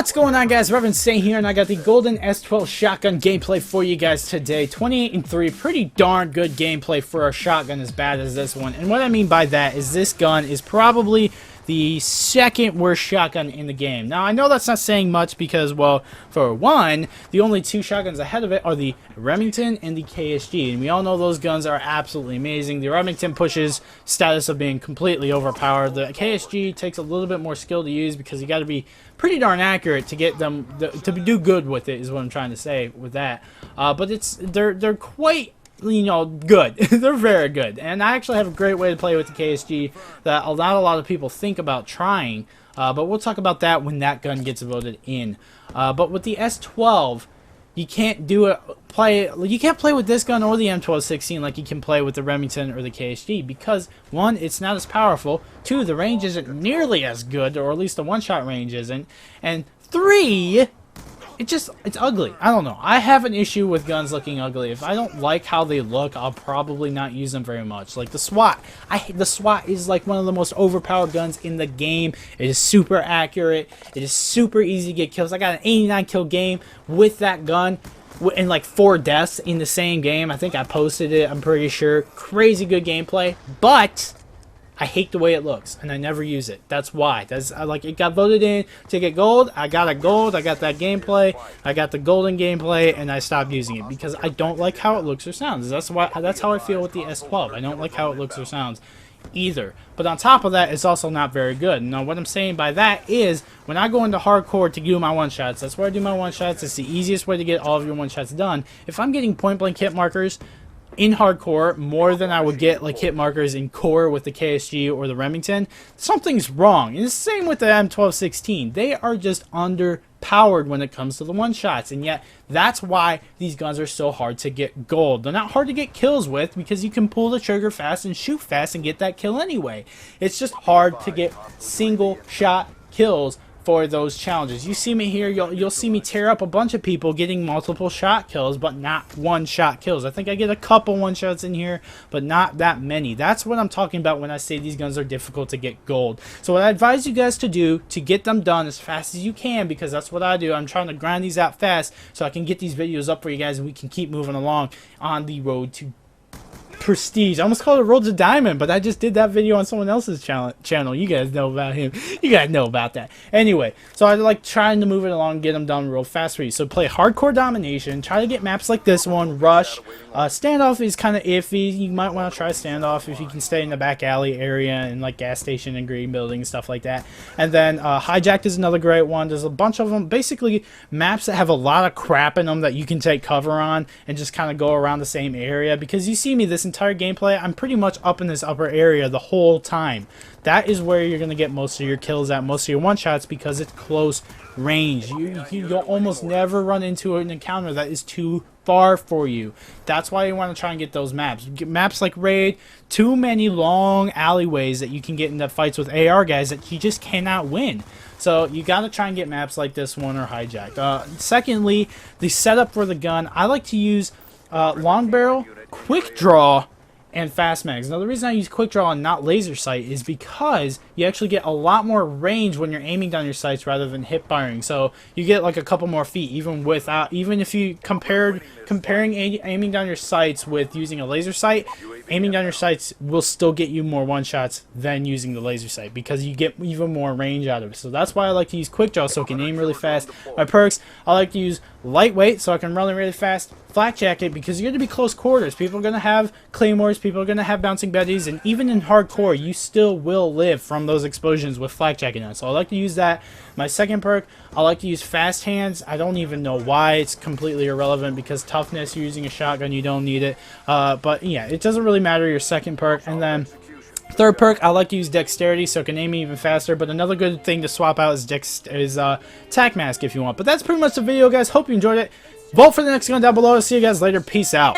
What's going on, guys? Reverend Say here, and I got the golden S12 shotgun gameplay for you guys today. 28-3, pretty darn good gameplay for a shotgun as bad as this one. And what I mean by that is this gun is probably the second worst shotgun in the game. Now, I know that's not saying much because, well, for one, the only two shotguns ahead of it are the Remington and the KSG, and we all know those guns are absolutely amazing. The Remington pushes status of being completely overpowered. The KSG takes a little bit more skill to use because you got to be pretty darn accurate to get them to do good with it, is what I'm trying to say with that. But they're quite, you know, good. They're very good, and I actually have a great way to play with the KSG that not a lot of people think about trying, but we'll talk about that when that gun gets voted in. But with the S12, you can't you can't play with this gun or the M1216 like you can play with the Remington or the KSG, because one, it's not as powerful, two, the range isn't nearly as good, or at least the one-shot range isn't, and three, it's ugly. I don't know. I have an issue with guns looking ugly. If I don't like how they look, I'll probably not use them very much. Like the SWAT. The SWAT is like one of the most overpowered guns in the game. It is super accurate. It is super easy to get kills. I got an 89 kill game with that gun and like 4 deaths in the same game. I think I posted it, I'm pretty sure. Crazy good gameplay, but I hate the way it looks, and I never use it. That's why. Like, it got voted in to get gold. I got a gold. I got that gameplay. I got the golden gameplay, and I stopped using it because I don't like how it looks or sounds. That's how I feel with the S12. I don't like how it looks or sounds either. But on top of that, it's also not very good. Now, what I'm saying by that is when I go into hardcore to do my one-shots, that's where I do my one-shots. It's the easiest way to get all of your one-shots done. If I'm getting point-blank hit markers in hardcore more than I would get like hit markers in core with the KSG or the Remington, something's wrong. And it's the same with the M1216. They are just underpowered when it comes to the one shots, and yet that's why these guns are so hard to get gold. They're not hard to get kills with because you can pull the trigger fast and shoot fast and get that kill anyway. It's just hard to get single shot kills for those challenges. You see me here, you'll see me tear up a bunch of people getting multiple shot kills, but not one shot kills. I think I get a couple one shots in here, but not that many. That's what I'm talking about when I say these guns are difficult to get gold. So what I advise you guys to do to get them done as fast as you can, because that's what I do. I'm trying to grind these out fast so I can get these videos up for you guys and we can keep moving along on the road to prestige. I almost called it Road to Diamond, but I just did that video on someone else's channel. You guys know about him. You guys know about that. Anyway, so I like trying to move it along, get them done real fast for you. So play hardcore domination. Try to get maps like this one. Rush. Standoff is kind of iffy. You might want to try standoff if you can stay in the back alley area and like gas station and green building and stuff like that. And then hijacked is another great one. There's a bunch of them. Basically, maps that have a lot of crap in them that you can take cover on and just kind of go around the same area. Because you see me this entire gameplay, I'm pretty much up in this upper area the whole time. That is where you're going to get most of your kills at, most of your one-shots, because it's close range. You'll almost never run into an encounter that is too far for you. That's why you want to try and get those maps. Get maps like Raid, too many long alleyways that you can get into fights with AR guys that you just cannot win. So you got to try and get maps like this one or hijacked. Secondly, the setup for the gun, I like to use long barrel, quick draw, and fast mags. Now the reason I use quick draw and not laser sight is because you actually get a lot more range when you're aiming down your sights rather than hip firing. So you get like a couple more feet even if you comparing aiming down your sights with using a laser sight. Aiming down your sights will still get you more one shots than using the laser sight because you get even more range out of it. So that's why I like to use quick draw so I can aim really fast. My perks, I like to use lightweight so I can run really fast. Flak jacket because you're going to be close quarters. People are going to have claymores, people are going to have bouncing betties, and even in hardcore you still will live from those explosions with flak jacket on. So I like to use that. My second perk, I like to use fast hands. I don't even know why. It's completely irrelevant because toughness, you're using a shotgun, you don't need it. But yeah, it doesn't really matter your second perk. And then third perk, I like to use dexterity so I can aim even faster. But another good thing to swap out is tac mask if you want. But that's pretty much the video, guys. Hope you enjoyed it. Vote for the next gun down below. See you guys later. Peace out.